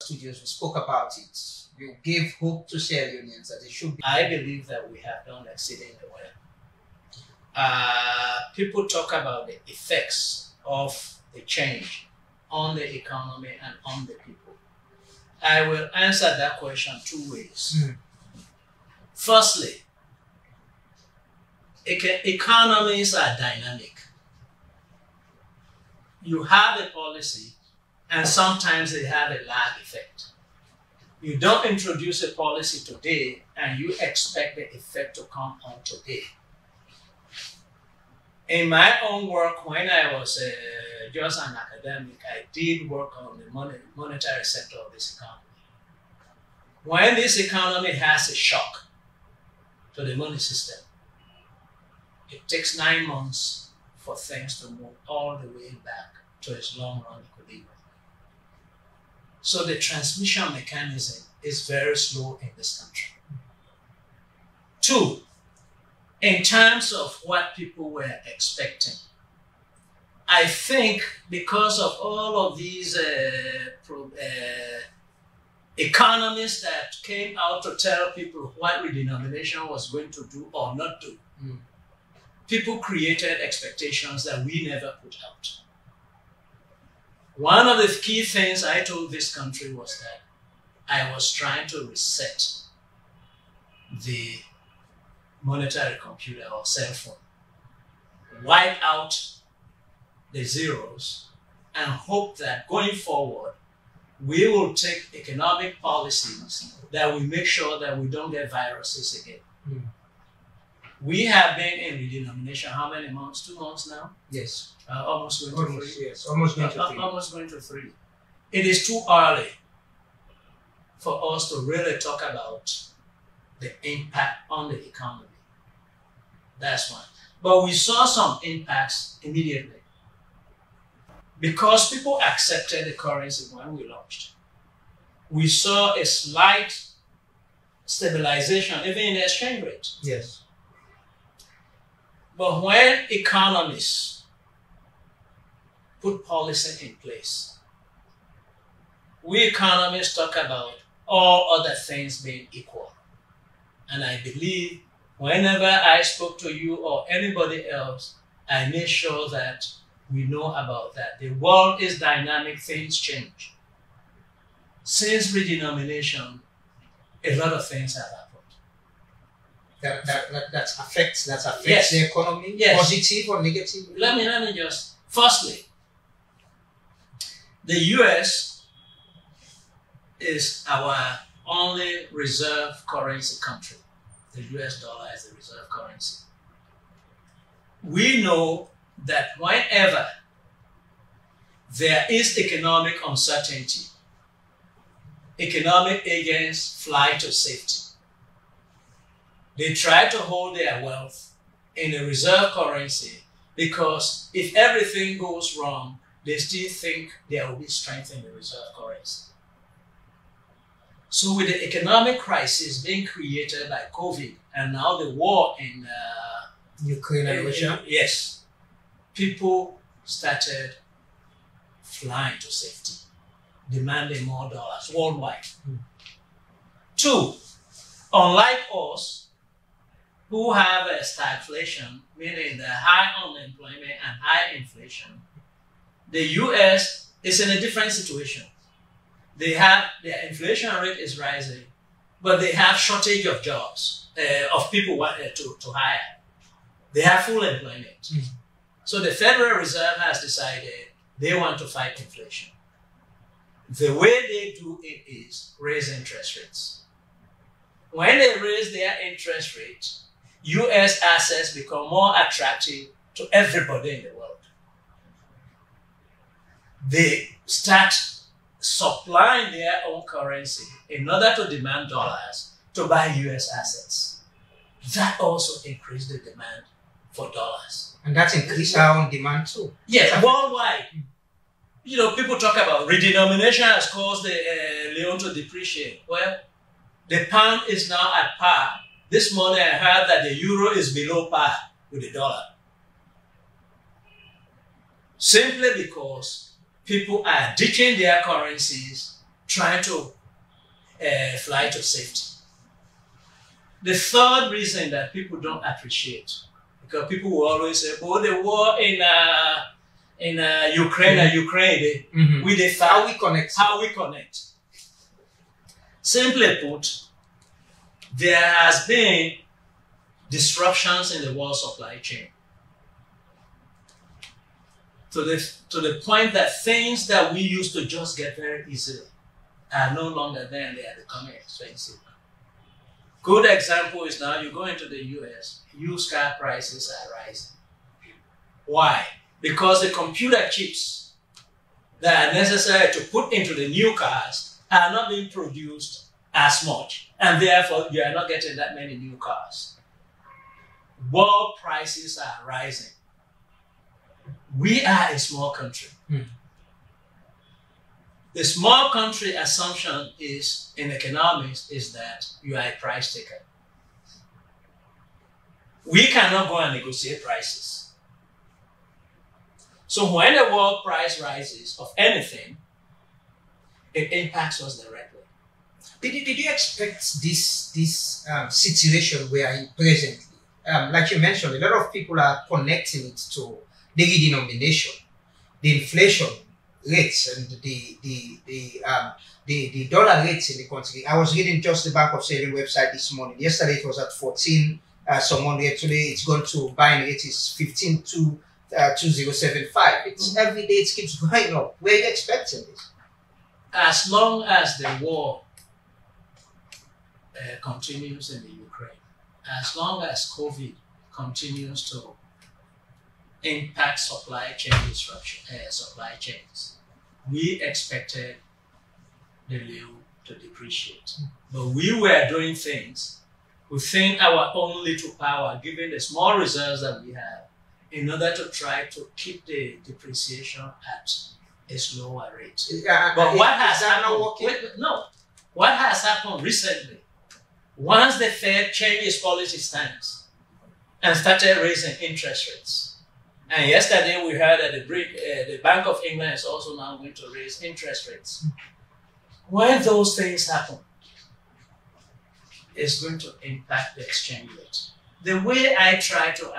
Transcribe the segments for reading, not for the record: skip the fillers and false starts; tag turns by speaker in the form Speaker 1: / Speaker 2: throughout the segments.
Speaker 1: studios, we spoke about it. You gave hope to Sierra Leoneans that it should be.
Speaker 2: I believe that we have done exceedingly well. People talk about the effects of the change on the economy and on the people. I will answer that question two ways. Firstly, economies are dynamic. You have a policy, and sometimes they have a lag effect. You don't introduce a policy today and you expect the effect to come on today. In my own work, when I was just an academic, I did work on the monetary sector of this economy. When this economy has a shock to the money system, it takes 9 months for things to move all the way back to its long-run equilibrium. So the transmission mechanism is very slow in this country. Two, in terms of what people were expecting, I think because of all of these economists that came out to tell people what redenomination was going to do or not do, people created expectations that we never put out. One of the key things I told this country was that I was trying to reset the monetary computer or cell phone, wipe out the zeros, and hope that going forward, we will take economic policies that will make sure that we don't get viruses again. We have been in redenomination how many months? 2 months now?
Speaker 1: Yes.
Speaker 2: Almost going to 3.
Speaker 1: Yes, almost going to 3.
Speaker 2: Almost going to 3. It is too early for us to really talk about the impact on the economy. That's one. But we saw some impacts immediately because people accepted the currency when we launched. We saw a slight stabilization even in the exchange rate.
Speaker 1: Yes.
Speaker 2: But when economists put policy in place, we economists talk about all other things being equal. And I believe whenever I spoke to you or anybody else, I made sure that we know about that. The world is dynamic, things change. Since redenomination, a lot of things have happened.
Speaker 1: That affects
Speaker 2: Yes.
Speaker 1: the economy,
Speaker 2: Yes.
Speaker 1: positive or negative?
Speaker 2: Let me just, firstly, the US is our only reserve currency country. The US dollar is the reserve currency. We know that whenever there is economic uncertainty, economic agents fly to safety. They try to hold their wealth in a reserve currency because if everything goes wrong, they still think there will be strength in the reserve currency. So with the economic crisis being created by COVID and now the war in
Speaker 1: Ukraine and Russia?
Speaker 2: Yes. People started flying to safety, demanding more dollars worldwide. Two, unlike us, who have a stagflation, meaning the high unemployment and high inflation, the US is in a different situation. They have, their inflation rate is rising, but they have shortage of jobs, of people to hire. They have full employment. So the Federal Reserve has decided they want to fight inflation. The way they do it is raise interest rates. When they raise their interest rates, US assets become more attractive to everybody in the world. They start supplying their own currency in order to demand dollars to buy US assets. That also increased the demand for dollars.
Speaker 1: And that increased our own demand too.
Speaker 2: Yes, worldwide. You know, people talk about redenomination has caused the Leone to depreciate. Well, the pound is now at par. This morning I heard that the euro is below par with the dollar. Simply because people are ditching their currencies trying to fly to safety. The third reason that people don't appreciate, because people will always say, "Oh, the war in Ukraine, we the
Speaker 1: How we connect.
Speaker 2: How we connect." Simply put, there has been disruptions in the world supply chain to the point that things that we used to just get very easily are no longer there, and they are becoming expensive. Good example is now you go into the US, used car prices are rising. Why? Because the computer chips that are necessary to put into the new cars are not being produced as much, and therefore you are not getting that many new cars. World prices are rising. We are a small country. The small country assumption is in economics is that you are a price taker. We cannot go and negotiate prices. So when the world price rises of anything, it impacts us directly.
Speaker 1: Did you expect this situation we are in presently? Like you mentioned, a lot of people are connecting it to the redenomination, the inflation rates, and the dollar rates in the country. I was reading just the Bank of Sierra Leone website this morning. Yesterday it was at 14. Someone here today it's gone to buying rate is 15 to 2075. It's every day it keeps going up. Where are you expecting this?
Speaker 2: As long as the war continues in the Ukraine, as long as COVID continues to impact supply chain disruption, supply chains, we expected the Leone to depreciate. But we were doing things within our own little power, given the small reserves that we have, in order to try to keep the depreciation at a slower rate. But what has happened? No. What has happened recently? Once the Fed changed its policy stance and started raising interest rates, and yesterday we heard that the Bank of England is also now going to raise interest rates. When those things happen, it's going to impact the exchange rate. The way I try to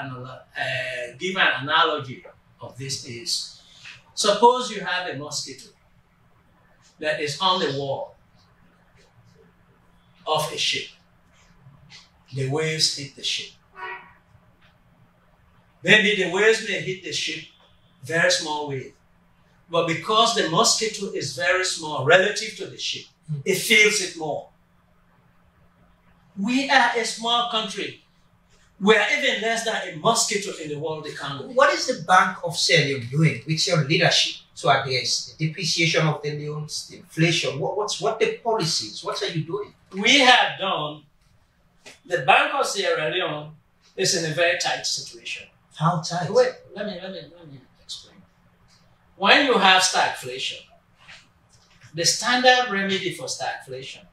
Speaker 2: give an analogy of this is, suppose you have a mosquito that is on the wall of a ship. The waves hit the ship. Maybe the waves may hit the ship, very small wave. But because the mosquito is very small relative to the ship, it feels it more. We are a small country. We are even less than a mosquito in the world economy.
Speaker 1: What is the Bank of Sierra Leone doing with your leadership to address the depreciation of the leones, the inflation? What the policies? What are you doing?
Speaker 2: We have done. The Bank of Sierra Leone is in a very tight situation.
Speaker 1: How tight?
Speaker 2: Wait, let me explain. When you have stagflation, the standard remedy for stagflation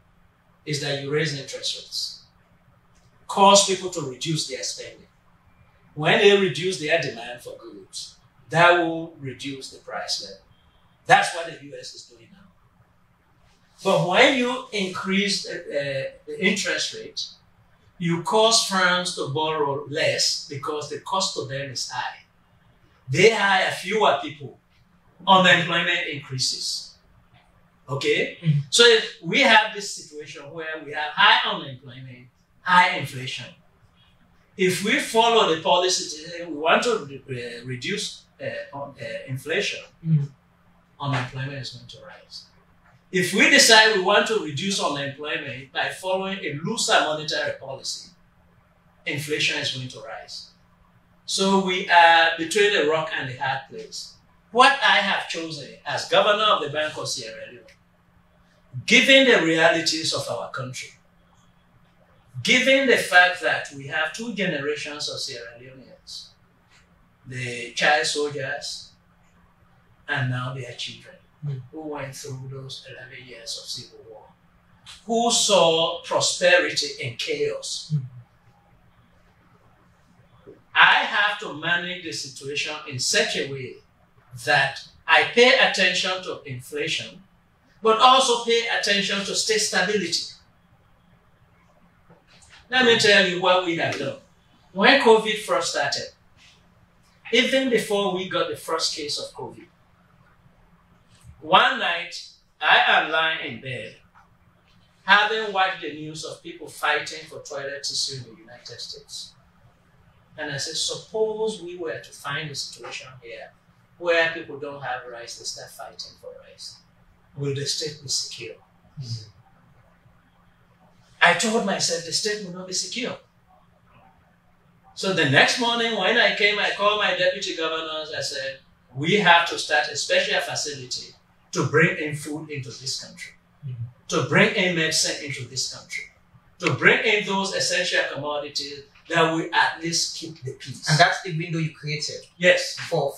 Speaker 2: is that you raise interest rates, cause people to reduce their spending. When they reduce their demand for goods, that will reduce the price level. That's what the US is doing now. But when you increase the interest rate, you cause firms to borrow less because the cost to them is high. They hire fewer people. Unemployment increases. Okay? So if we have this situation where we have high unemployment, high inflation. If we follow the policy, we want to reduce inflation, unemployment is going to rise. If we decide we want to reduce unemployment by following a looser monetary policy, inflation is going to rise. So we are between a rock and a hard place. What I have chosen as governor of the Bank of Sierra Leone, given the realities of our country, given the fact that we have two generations of Sierra Leoneans, the child soldiers and now their children, who went through those 11 years of civil war, who saw prosperity in chaos. I have to manage the situation in such a way that I pay attention to inflation, but also pay attention to state stability. Let me tell you what we have done. When COVID first started, even before we got the first case of COVID, one night I am lying in bed, having watched the news of people fighting for toilet tissue in the United States. And I said, suppose we were to find a situation here where people don't have rice, they start fighting for rice. Will the state be secure? Mm-hmm. I told myself the state will not be secure. So the next morning when I came, I called my deputy governors. I said, we have to start a special facility to bring in food into this country, to bring in medicine into this country, to bring in those essential commodities that will at least keep the peace.
Speaker 1: And that's the window you created.
Speaker 2: Yes.
Speaker 1: For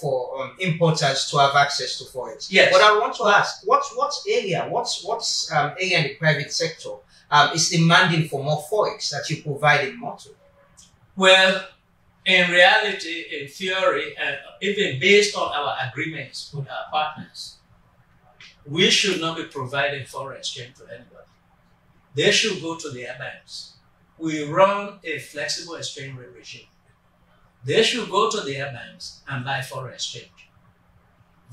Speaker 1: importers to have access to forex.
Speaker 2: Yes.
Speaker 1: But I want to ask, what area in the private sector is demanding for more forex that you provide in Moto?
Speaker 2: Well, in reality, in theory, and even based on our agreements with our partners, we should not be providing foreign exchange to anybody. They should go to their banks. We run a flexible exchange rate regime. They should go to their banks and buy foreign exchange.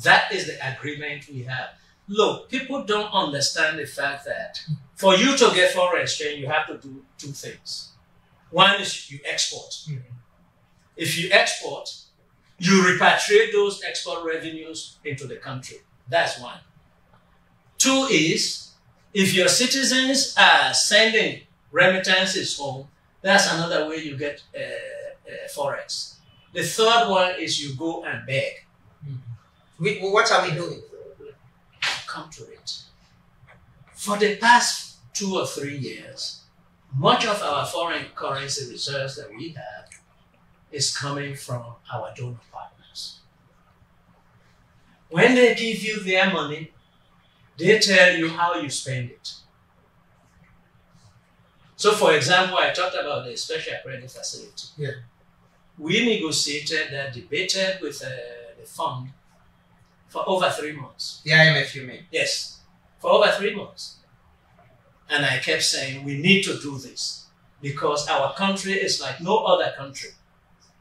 Speaker 2: That is the agreement we have. Look, people don't understand the fact that for you to get foreign exchange, you have to do two things. One is you export. Mm-hmm. If you export, you repatriate those export revenues into the country. That's one. Two is, if your citizens are sending remittances home, that's another way you get forex. The third one is you go and beg.
Speaker 1: Mm-hmm. What are we doing?
Speaker 2: Come to it. For the past 2 or 3 years, much of our foreign currency reserves that we have is coming from our donor partners. When they give you their money, they tell you how you spend it. So, for example, I talked about the special credit facility.
Speaker 1: Yeah.
Speaker 2: We negotiated that, debated with the fund for over 3 months.
Speaker 1: The IMF, you mean?
Speaker 2: Yes, for over 3 months. And I kept saying, we need to do this because our country is like no other country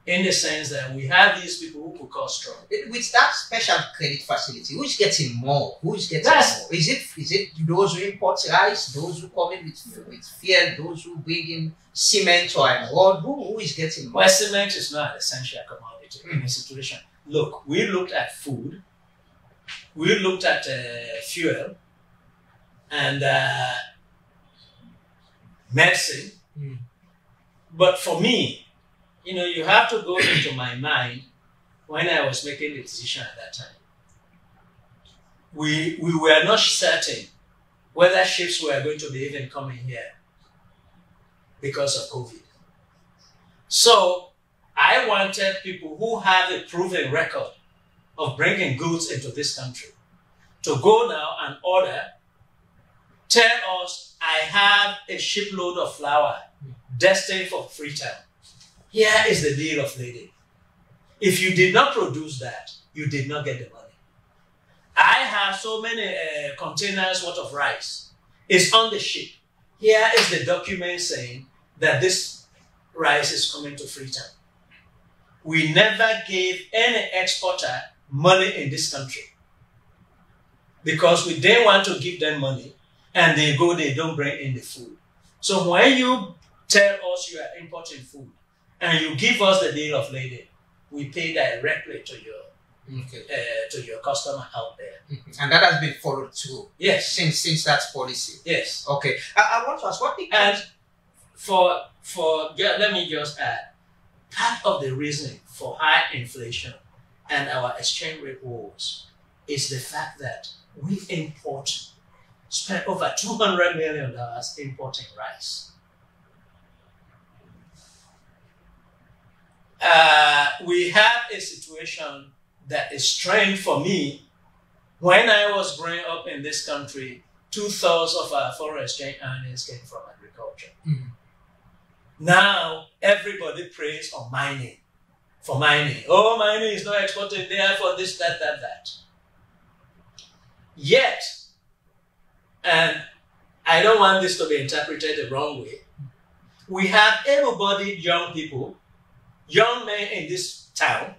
Speaker 2: in the sense that we have these people who could cause trouble.
Speaker 1: With that special credit facility, who's getting more? Who's getting more? Is it those who import rice, those who come in with fuel, those who bring in cement or iron ore? Who is getting more?
Speaker 2: Well, cement is not an essential commodity in the situation. Look, we looked at food, we looked at fuel, and medicine. But for me, you have to go into my mind when I was making the decision at that time. We were not certain whether ships were going to be even coming here because of COVID. So I wanted people who have a proven record of bringing goods into this country to go now and order, tell us, I have a shipload of flour destined for Freetown. Here is the bill of lading. If you did not produce that, you did not get the money. I have so many containers worth of rice. It's on the ship. Here is the document saying that this rice is coming to Freetown. We never gave any exporter money in this country because we didn't want to give them money and they don't bring in the food. So when you tell us you are importing food and you give us the bill of lading, we pay directly to your customer out there.
Speaker 1: And that has been followed through.
Speaker 2: Yes.
Speaker 1: Since that's policy.
Speaker 2: Yes.
Speaker 1: Okay. I want to ask what the
Speaker 2: let me just add, part of the reason for high inflation and our exchange rate wars is the fact that we spent over $200 million importing rice. We have a situation that is strange for me. When I was growing up in this country, 2/3 of our foreign exchange earnings came from agriculture. Mm-hmm. Now, everybody prays on mining, for mining. Oh, mining is not exported there for this, that. Yet, and I don't want this to be interpreted the wrong way. We have able-bodied young people, young men in this town,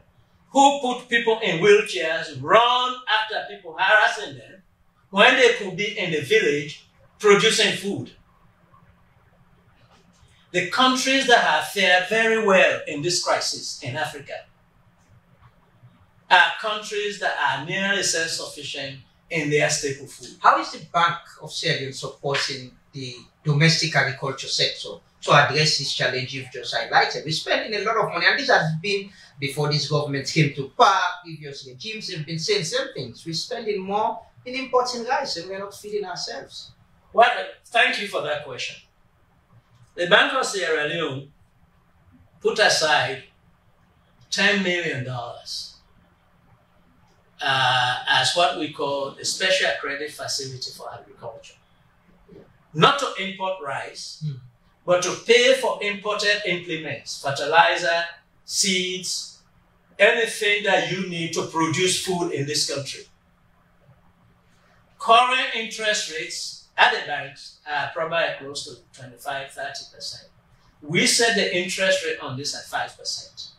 Speaker 2: who put people in wheelchairs, run after people harassing them, when they could be in the village producing food. The countries that have fared very well in this crisis in Africa are countries that are nearly self-sufficient in their staple food.
Speaker 1: How is the Bank of Sierra Leone supporting the domestic agriculture sector to address this challenge you've just highlighted? We're spending a lot of money, and this has been before this government came to power. Previous regimes have been saying same things. We're spending more in importing rice, and we're not feeding ourselves.
Speaker 2: Well, thank you for that question. The Bank of Sierra Leone put aside $10 million as what we call a special credit facility for agriculture. Not to import rice, but to pay for imported implements, fertilizer, seeds, anything that you need to produce food in this country. Current interest rates at the banks are probably close to 25–30%. We set the interest rate on this at 5%.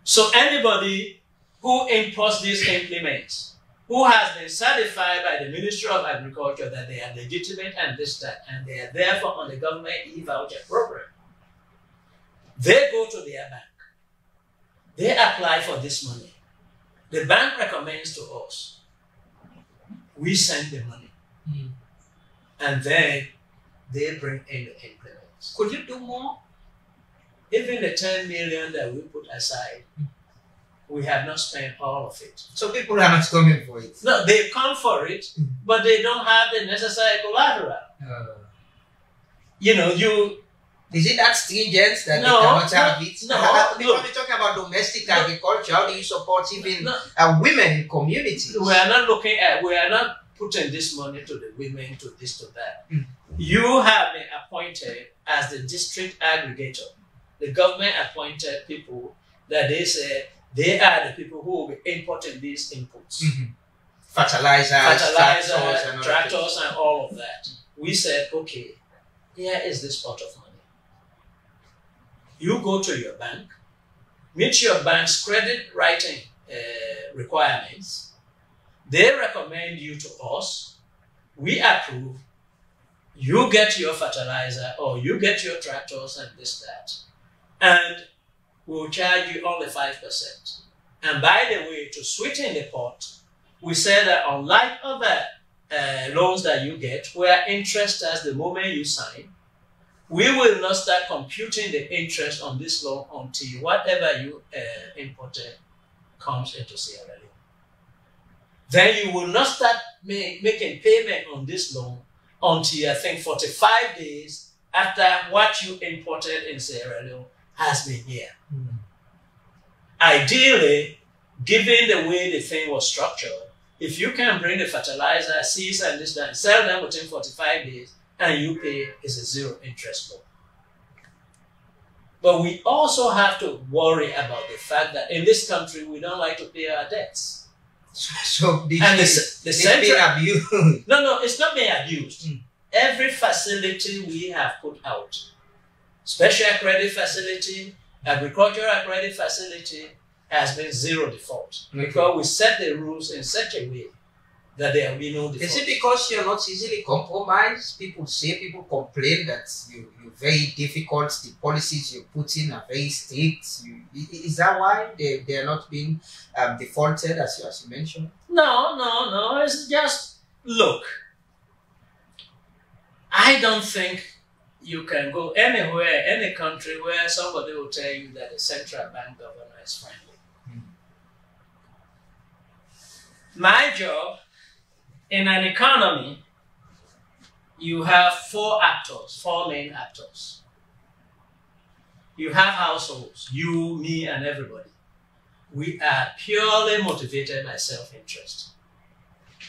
Speaker 2: So anybody who imports these implements, who has been certified by the Ministry of Agriculture that they are legitimate and this, that, and they are therefore on the government e-voucher program, they go to their bank. They apply for this money. The bank recommends to us. We send the money. And then they bring in the implements.
Speaker 1: Could you do more?
Speaker 2: Even the 10 million that we put aside, we have not spent all of it.
Speaker 1: So people are not coming for it?
Speaker 2: No, they come for it, but they don't have the necessary collateral. You know,
Speaker 1: is it that stringent that
Speaker 2: no,
Speaker 1: they cannot have it?
Speaker 2: No,
Speaker 1: because we're talking about domestic agriculture, how do you support even women in communities?
Speaker 2: We are not putting this money to the women, to this, to that. You have been appointed as the district aggregator. The government appointed people that they say they are the people who will be importing these inputs.
Speaker 1: Fertilizers,
Speaker 2: tractors, and all of that. We said, okay, here is this pot of money. You go to your bank, meet your bank's credit writing requirements. They recommend you to us. We approve. You get your fertilizer or you get your tractors and this, that. And we'll charge you only 5%. And by the way, to sweeten the pot, we said that unlike other loans that you get, where interest starts the moment you sign, we will not start computing the interest on this loan until whatever you imported comes into Sierra Leone. Then you will not start making payment on this loan until I think 45 days after what you imported in Sierra Leone has been here. Ideally, given the way the thing was structured, if you can bring the fertilizer, seeds and this, that, sell them within 45 days, and you pay, is a zero interest loan. But we also have to worry about the fact that in this country, we don't like to pay our debts.
Speaker 1: So
Speaker 2: the central
Speaker 1: abused.
Speaker 2: No, it's not being abused. Every facility we have put out, special credit facility, agricultural credit facility, has been zero default. Because we set the rules in such a way that there will be no default.
Speaker 1: Is it because you're not easily compromised? People complain that you're very difficult, the policies you put in are very strict. Is that why they are not being defaulted, as you mentioned?
Speaker 2: No. It's just, look, I don't think you can go anywhere, any country where somebody will tell you that the central bank governor is friendly. My job, in an economy, you have four main actors. You have households, you, me, and everybody. We are purely motivated by self-interest.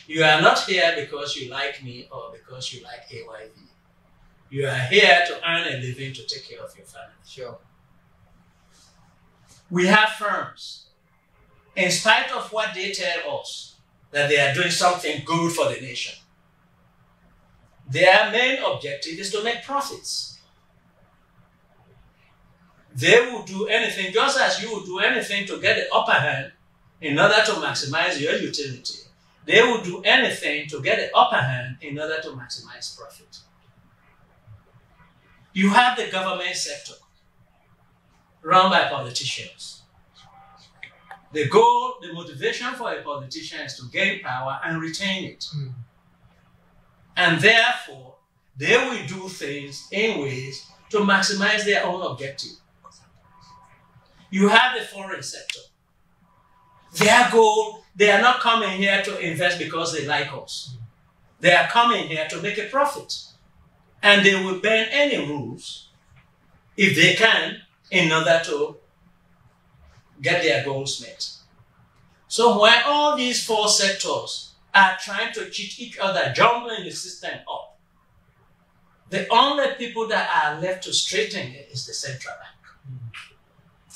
Speaker 2: You are not here because you like me or because you like AYV. You are here to earn a living to take care of your family.
Speaker 1: Sure.
Speaker 2: We have firms. In spite of what they tell us, that they are doing something good for the nation. Their main objective is to make profits. They will do anything, just as you will do anything to get the upper hand in order to maximize your utility. They will do anything to get the upper hand in order to maximize profit. You have the government sector run by politicians. The goal, the motivation for a politician is to gain power and retain it. And therefore, they will do things in ways to maximize their own objective. You have the foreign sector. Their goal, they are not coming here to invest because they like us. They are coming here to make a profit. And they will bend any rules, if they can, in order to get their goals met. So when all these four sectors are trying to cheat each other, jumbling the system up, the only people that are left to straighten it is the central bank.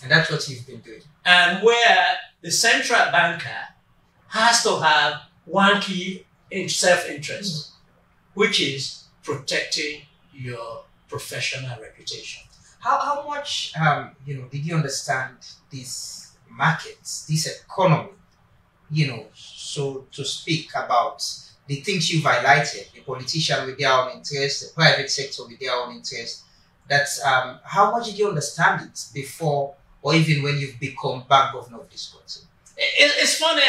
Speaker 1: And that's what you've been doing.
Speaker 2: And where the central banker has to have one key self-interest, which is protecting your professional reputation.
Speaker 1: How much did you understand these markets, this economy, so to speak, about the things you've highlighted, the politician with their own interest, the private sector with their own interest? That's how much did you understand it before or even when you've become bank governor of this country?
Speaker 2: It's funny,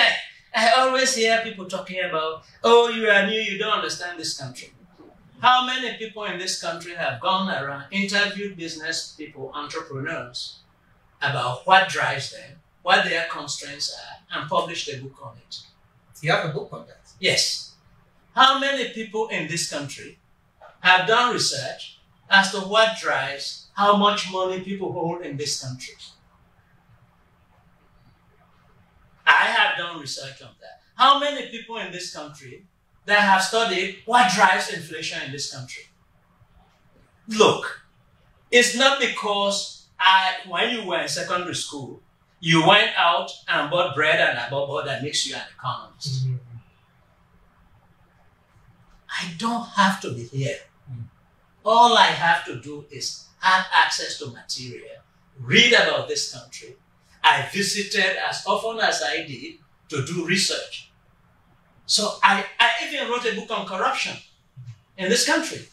Speaker 2: I always hear people talking about, oh, you are new, you don't understand this country. How many people in this country have gone around, interviewed business people, entrepreneurs, about what drives them, what their constraints are, and published a book on it?
Speaker 1: You have a book on that?
Speaker 2: Yes. How many people in this country have done research as to what drives how much money people hold in this country? I have done research on that. How many people in this country that have studied what drives inflation in this country? Look, it's not because when you were in secondary school, you went out and bought bread and above all that makes you an economist. I don't have to be here. All I have to do is have access to material, read about this country. I visited as often as I did to do research. So I even wrote a book on corruption in this country.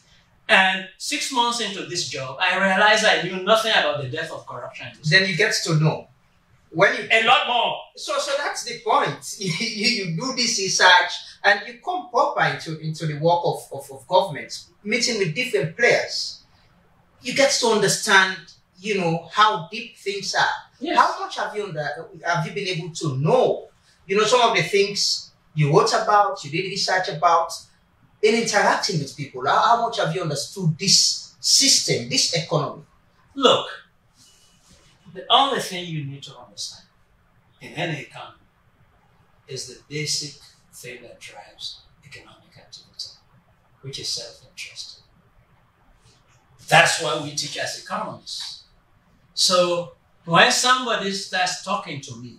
Speaker 2: And 6 months into this job, I realized I knew nothing about the depth of corruption.
Speaker 1: Then you get to know.
Speaker 2: A lot more.
Speaker 1: So that's the point. You do this research and you come proper into the work of government, meeting with different players. You get to understand, how deep things are.
Speaker 2: Yes.
Speaker 1: How much have you been able to know? Some of the things you wrote about, you did research about, in interacting with people. How much have you understood this system, this economy?
Speaker 2: Look, the only thing you need to understand in any economy is the basic thing that drives economic activity, which is self-interest. That's what we teach as economists. So when somebody starts talking to me,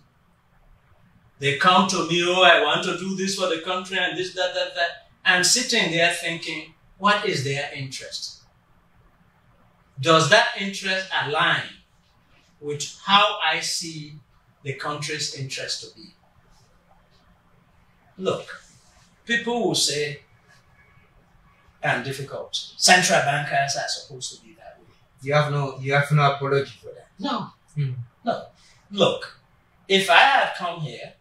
Speaker 2: they come to me, oh, I want to do this for the country and this, that. I'm sitting there thinking, what is their interest? Does that interest align with how I see the country's interest to be? Look, people will say, I'm difficult. Central bankers are supposed to be that way.
Speaker 1: You have no apology for that.
Speaker 2: No. No. Look, if I had come here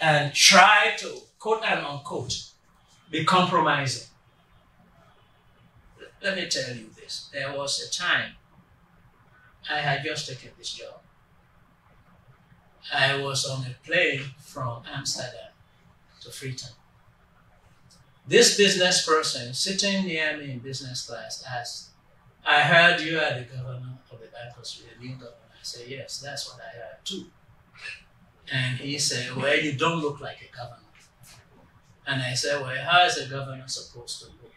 Speaker 2: and tried to, quote and unquote, be compromising, let me tell you this. There was a time I had just taken this job. I was on a plane from Amsterdam to Freetown. This business person sitting near me in business class asked, I heard you are the governor of the Bank of Sweden, the new governor. I said, yes, that's what I heard too. And he said, well, you don't look like a governor. And I said, well, how is a governor supposed to look?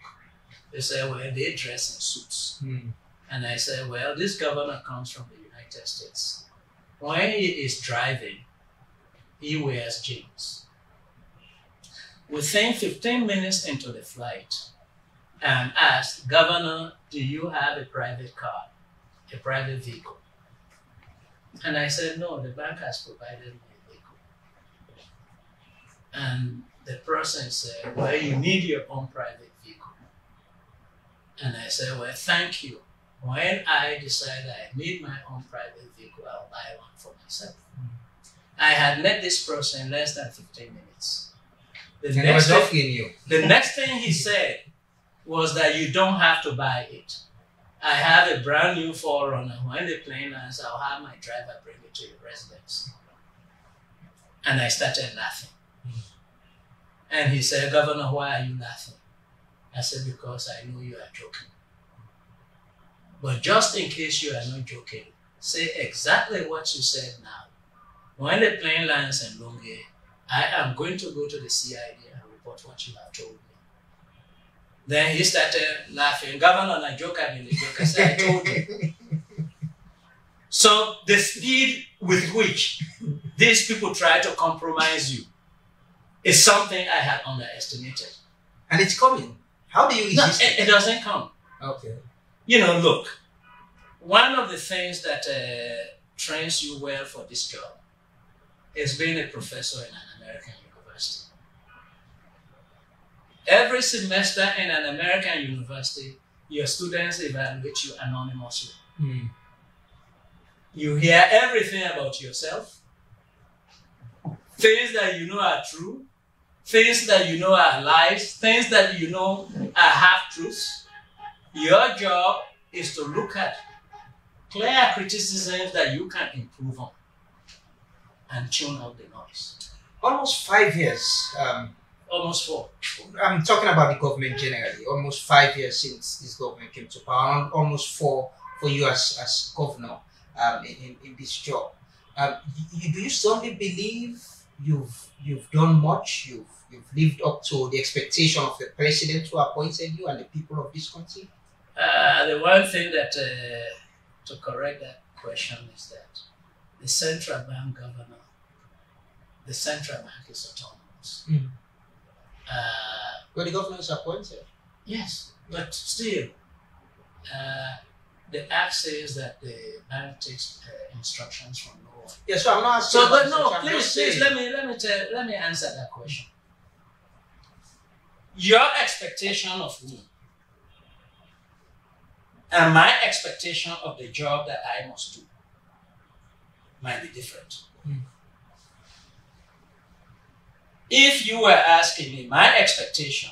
Speaker 2: They said, well, they dress in suits. And I said, well, this governor comes from the United States. When he is driving, he wears jeans. within 15 minutes into the flight, I'm asked, Governor, do you have a private car, a private vehicle? And I said, no, the bank has provided me a vehicle. And the person said, well, you need your own private vehicle. And I said, well, thank you. When I decide I need my own private vehicle, I'll buy one for myself. I had met this person in less than 15 minutes. The next thing he said was that you don't have to buy it. I have a brand new Forerunner. When the plane lands, I'll have my driver bring it to your residence. And I started laughing. And he said, Governor, why are you laughing? I said, because I know you are joking. But just in case you are not joking, say exactly what you said now. When the plane lands in Leone, I am going to go to the CID and report what you have told me. Then he started laughing. Governor, I joke, I mean, the joke. I said, I told you. So the speed with which these people try to compromise you is something I had underestimated.
Speaker 1: And it's coming. How do you resist
Speaker 2: it? It doesn't come.
Speaker 1: Okay.
Speaker 2: You know, look, one of the things that trains you well for this job is being a professor in an American university. Every semester in an American university, your students evaluate you anonymously. You hear everything about yourself, things that you know are true, things that you know are lies, things that you know are half-truths. Your job is to look at clear criticisms that you can improve on and tune out the noise.
Speaker 1: Almost 5 years.
Speaker 2: Almost 4.
Speaker 1: I'm talking about the government generally. Almost 5 years since this government came to power. Almost 4 for you as governor in this job. Do you strongly believe you've done much? You've lived up to the expectation of the president who appointed you and the people of this country?
Speaker 2: The one thing that to correct that question is that the central bank governor, the central bank is autonomous.
Speaker 1: But the governor is appointed.
Speaker 2: Yes, but still, the act says that the bank takes instructions from no one.
Speaker 1: Yes, so I'm not asking.
Speaker 2: So, but no, please, let me answer that question. Your expectation of me and my expectation of the job that I must do might be different. If you were asking me my expectation,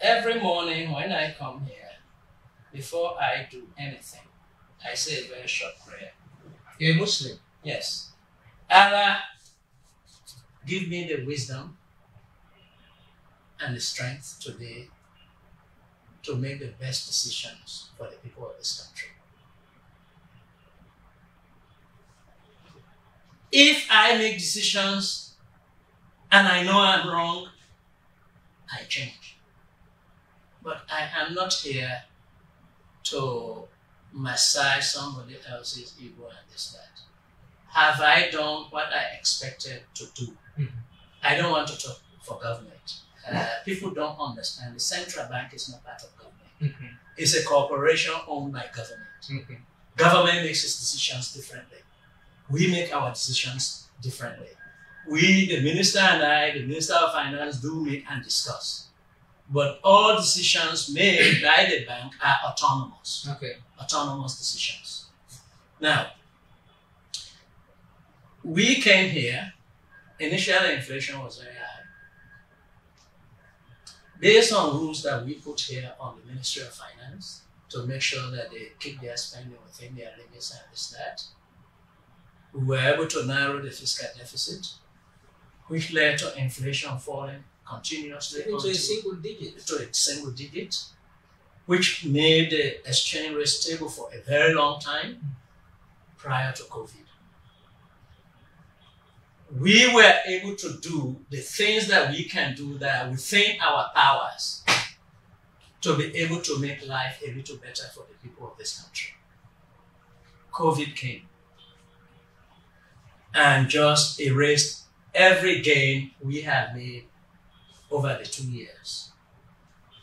Speaker 2: every morning when I come here, before I do anything, I say a very short prayer.
Speaker 1: You're a Muslim?
Speaker 2: Yes. Allah, give me the wisdom and the strength today to make the best decisions for the people of this country. If I make decisions and I know I'm wrong, I change. But I am not here to massage somebody else's ego and this, that. Have I done what I expected to do? I don't want to talk for government. People don't understand. The central bank is not part of government. It's a corporation owned by government. Government makes its decisions differently. We make our decisions differently. We, the minister and I, the Minister of Finance, do meet and discuss. But all decisions made by the bank are autonomous. Autonomous decisions. Now, we came here, initially inflation was very high. Based on rules that we put here on the Ministry of Finance to make sure that they keep their spending within their limits and this, that, we were able to narrow the fiscal deficit, which led to inflation falling continuously
Speaker 1: to a single digit.
Speaker 2: Which made the exchange rate stable for a very long time prior to COVID. We were able to do the things that we can do that are within our powers to be able to make life a little better for the people of this country. COVID came and just erased every gain we have made over the 2 years.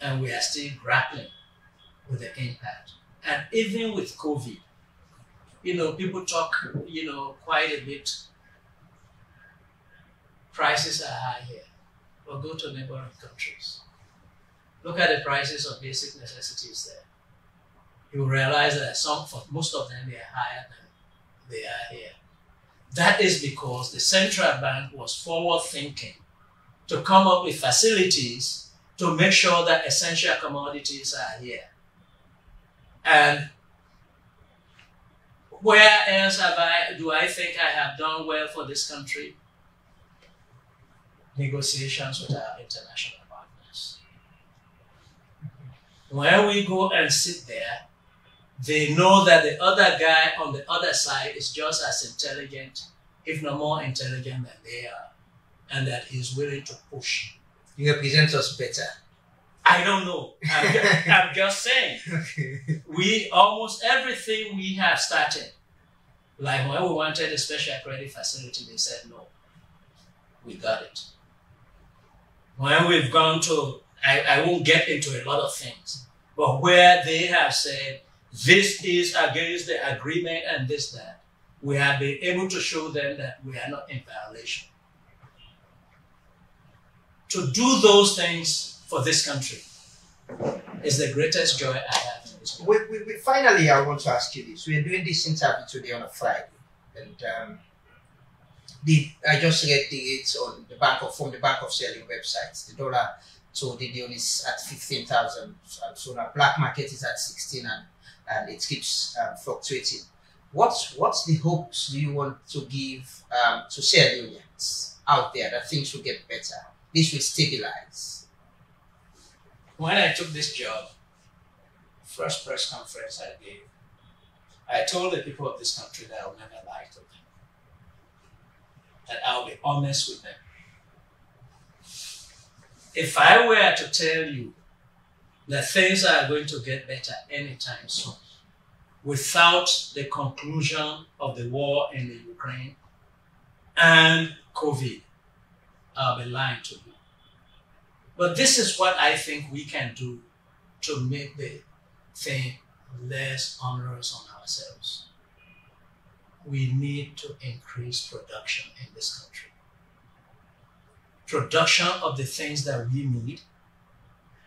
Speaker 2: And we are still grappling with the impact. And even with COVID, people talk, quite a bit. Prices are high here. But go to neighboring countries. Look at the prices of basic necessities there. You will realize that for most of them, they are higher than they are here. That is because the central bank was forward-thinking to come up with facilities to make sure that essential commodities are here. And where else do I think I have done well for this country? Negotiations with our international partners. When we go and sit there, they know that the other guy on the other side is just as intelligent, if not more intelligent than they are, and that he's willing to push.
Speaker 1: You represent us better.
Speaker 2: I don't know. I'm just saying. Okay. Almost everything we have started, like when we wanted a special credit facility, they said no. We got it. When we've gone to, I won't get into a lot of things, but where they have said, this is against the agreement and this, that, we have been able to show them that we are not in violation. To do those things for this country is the greatest joy I have in this country.
Speaker 1: Finally, I want to ask you this. We are doing this interview today on a Friday, and I just read the rates on from the Bank of Sterling website. The dollar to the Leone is at 15,000. So now black market is at 16, and it keeps fluctuating. What's the hopes do you want to give to Sierra Leoneans out there that things will get better? This will stabilize.
Speaker 2: When I took this job, first press conference I gave, I told the people of this country that I will never lie to them. That I'll be honest with them. If I were to tell you that things are going to get better anytime soon, without the conclusion of the war in the Ukraine and COVID, I'll be lying to you. But this is what I think we can do to make the thing less onerous on ourselves. We need to increase production in this country. Production of the things that we need,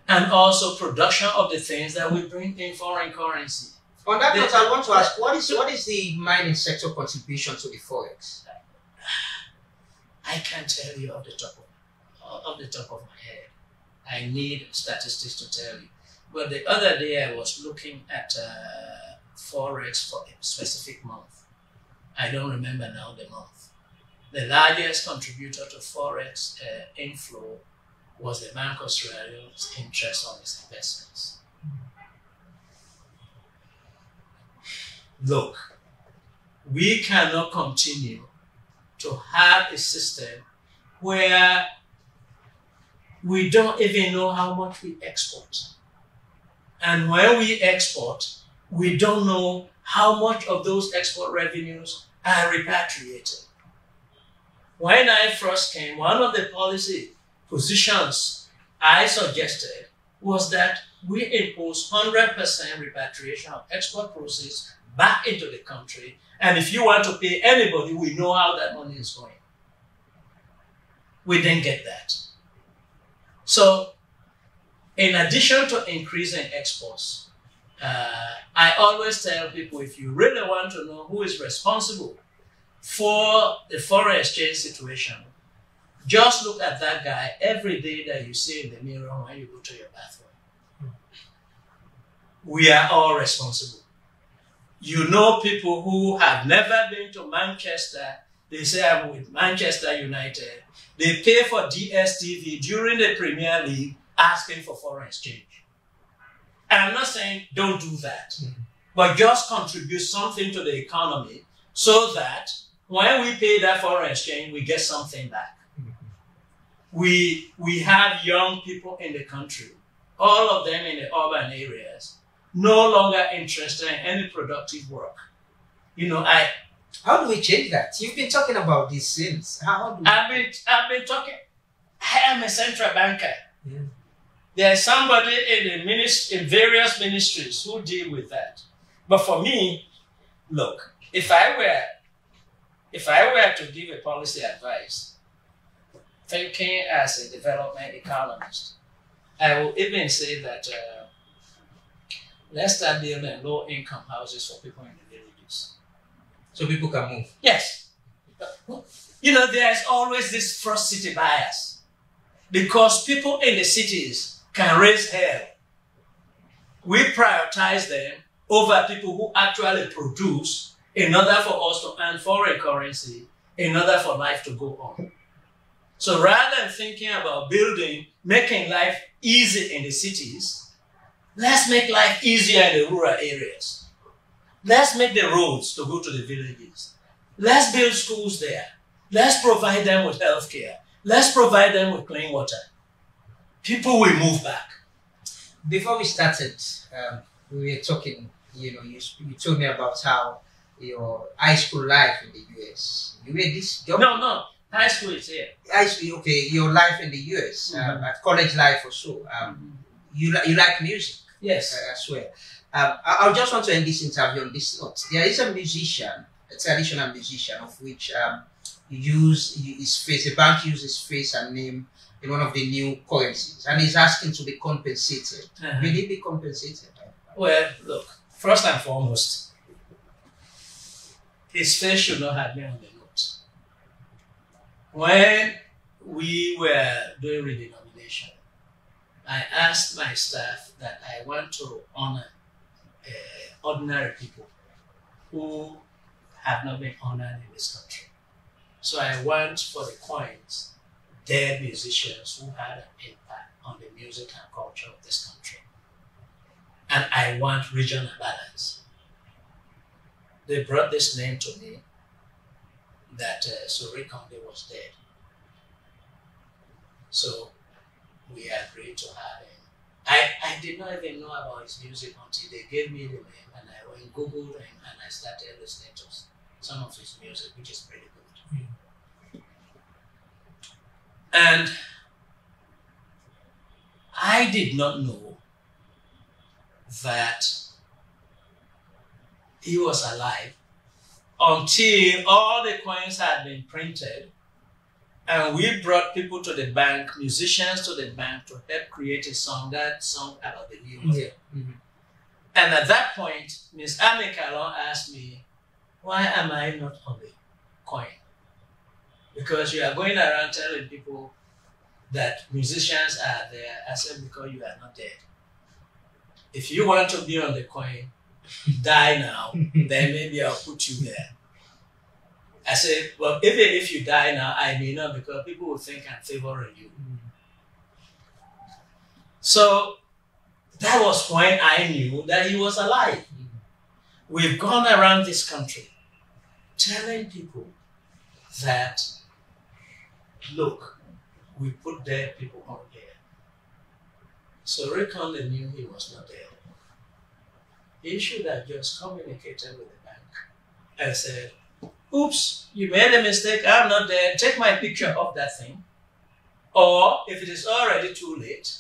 Speaker 2: and also production of the things that we bring in foreign currency.
Speaker 1: On that note, I want to ask, what is the mining sector contribution to the forex?
Speaker 2: I can't tell you off the top of my head. I need statistics to tell you. But the other day I was looking at forex for a specific month. I don't remember now the month. The largest contributor to forex inflow was the Bank of Australia's interest on its investments. Look, we cannot continue to have a system where we don't even know how much we export. And when we export, we don't know how much of those export revenues are repatriated. When I first came, one of the policy positions I suggested was that we impose 100% repatriation of export proceeds back into the country. And if you want to pay anybody, we know how that money is going. We didn't get that. So, in addition to increasing exports, I always tell people, if you really want to know who is responsible for the foreign exchange situation, just look at that guy every day that you see in the mirror when you go to your bathroom. We are all responsible. You know people who have never been to Manchester, they say, I'm with Manchester United. They pay for DSTV during the Premier League asking for foreign exchange. And I'm not saying don't do that, but just contribute something to the economy so that when we pay that foreign exchange, we get something back. We have young people in the country, all of them in the urban areas, no longer interested in any productive work. You know,
Speaker 1: How do we change that? You've been talking about this since. How do we...
Speaker 2: I've been talking. I am a central banker.
Speaker 1: Yeah.
Speaker 2: There's somebody in various ministries who deal with that. But for me, look, if I were to give a policy advice, thinking as a development economist, I will even say that let's start building low-income houses for people in the villages.
Speaker 1: So people can move.
Speaker 2: Yes. You know, there's always this first city bias because people in the cities can raise hell. We prioritize them over people who actually produce in order for us to earn foreign currency, in order for life to go on. So rather than thinking about making life easy in the cities, let's make life easier in the rural areas. Let's make the roads to go to the villages. Let's build schools there. Let's provide them with health care. Let's provide them with clean water. People will move back.
Speaker 1: Before we started, we were talking, you told me about how your high school life in the US. You made this job?
Speaker 2: No. High school is here.
Speaker 1: High school, okay. Your life in the US, at college life or so. You like music?
Speaker 2: Yes.
Speaker 1: As well. I just want to end this interview on this note. There is a musician, a traditional musician, of which his face, a bank uses his face and name in one of the new currencies, and he's asking to be compensated. Will he be compensated?
Speaker 2: Well, look, first and foremost, his face should not have been on the note. When we were doing redenomination, I asked my staff that I want to honor ordinary people who have not been honored in this country. So I want for the coins dead musicians who had an impact on the music and culture of this country. And I want regional balance. They brought this name to me that Suri Konde was dead. So we agreed to have him. I did not even know about his music until they gave me the name, and I went and Googled him and I started listening to some of his music, which is pretty good. And I did not know that he was alive until all the coins had been printed and we brought people to the bank, musicians to the bank, to help create a song, that song about the Leone.
Speaker 1: Yeah.
Speaker 2: And at that point, Ms. Amy Kallon asked me, why am I not on the coin? Because you are going around telling people that musicians are there. I said, because you are not dead. If you want to be on the coin, die now, then maybe I'll put you there. I said, well, even if you die now, I may not, because people will think I'm favoring you. So that was when I knew that he was alive. We've gone around this country telling people that, look, we put dead people on here. So Rekonde knew he was not dead. He should have just communicated with the bank and said, oops, you made a mistake, I'm not dead, take my picture of that thing. Or if it is already too late,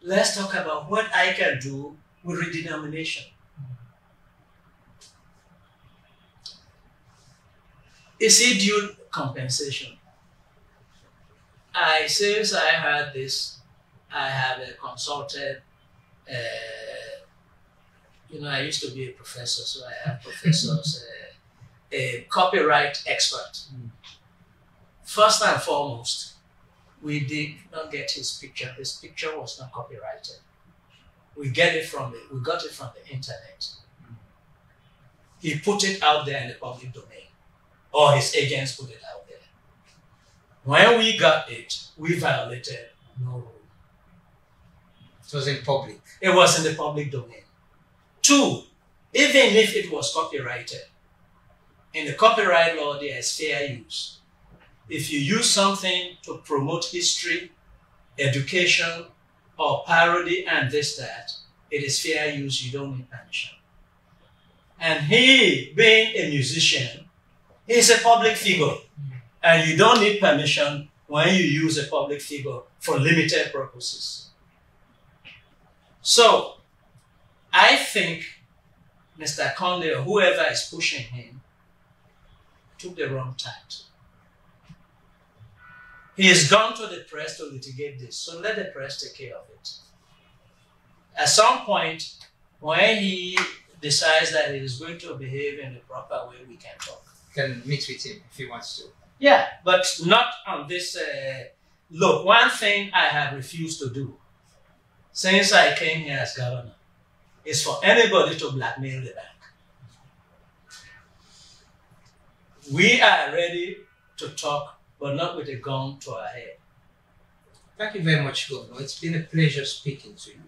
Speaker 2: let's talk about what I can do with redenomination. Is it due compensation? Since I heard this, I have consulted, I used to be a professor, so I have professors, a copyright expert. First and foremost, we did not get his picture. His picture was not copyrighted. We got it from the internet. He put it out there in the public domain, or his agents put it out there. When we got it, we violated no rule.
Speaker 1: It was in public.
Speaker 2: It was in the public domain. 2, even if it was copyrighted, in the copyright law, there is fair use. If you use something to promote history, education, or parody and this, that, it is fair use, you don't need permission. And he, being a musician, He's a public figure. And you don't need permission when you use a public figure for limited purposes. So, I think Mr. Conde or whoever is pushing him took the wrong tact. He has gone to the press to litigate this, so let the press take care of it. At some point, when he decides that he is going to behave in the proper way, we can talk.
Speaker 1: Can meet with him if he wants to.
Speaker 2: Yeah, but not on this. Look, one thing I have refused to do since I came here as governor is for anybody to blackmail the bank. We are ready to talk, but not with a gun to our head.
Speaker 1: Thank you very much, Governor. It's been a pleasure speaking to you.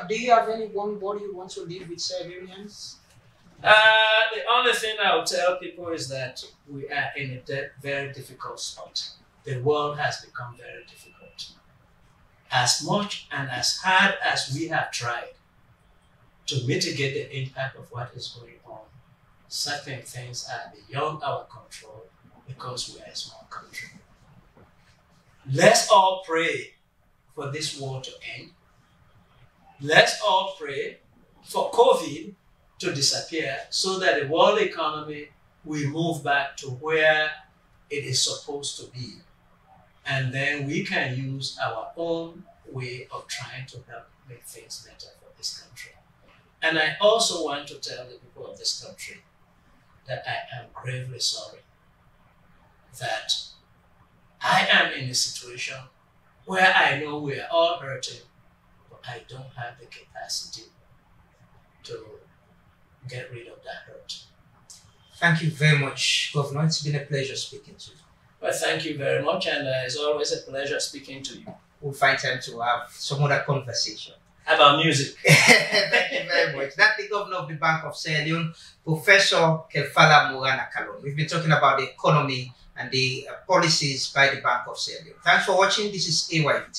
Speaker 1: Do you have one body you want to leave with Sierra Leoneans?
Speaker 2: The only thing I will tell people is that we are in a very difficult spot. The world has become very difficult. As much and as hard as we have tried to mitigate the impact of what is going on, certain things are beyond our control because we are a small country. Let's all pray for this war to end. Let's all pray for COVID to disappear so that the world economy will move back to where it is supposed to be. And then we can use our own way of trying to help make things better for this country. And I also want to tell the people of this country that I am gravely sorry that I am in a situation where I know we are all hurting, but I don't have the capacity to get rid of that hurt.
Speaker 1: Thank you very much, Governor. It's been a pleasure speaking to you.
Speaker 2: Well, thank you very much, and it's always a pleasure speaking to you.
Speaker 1: We'll find time to have some other conversation.
Speaker 2: About music.
Speaker 1: Thank you very much. That's the Governor of the Bank of Sierra Leone, Professor Kelfala Kallon. We've been talking about the economy and the policies by the Bank of Sierra Leone. Thanks for watching. This is AYV.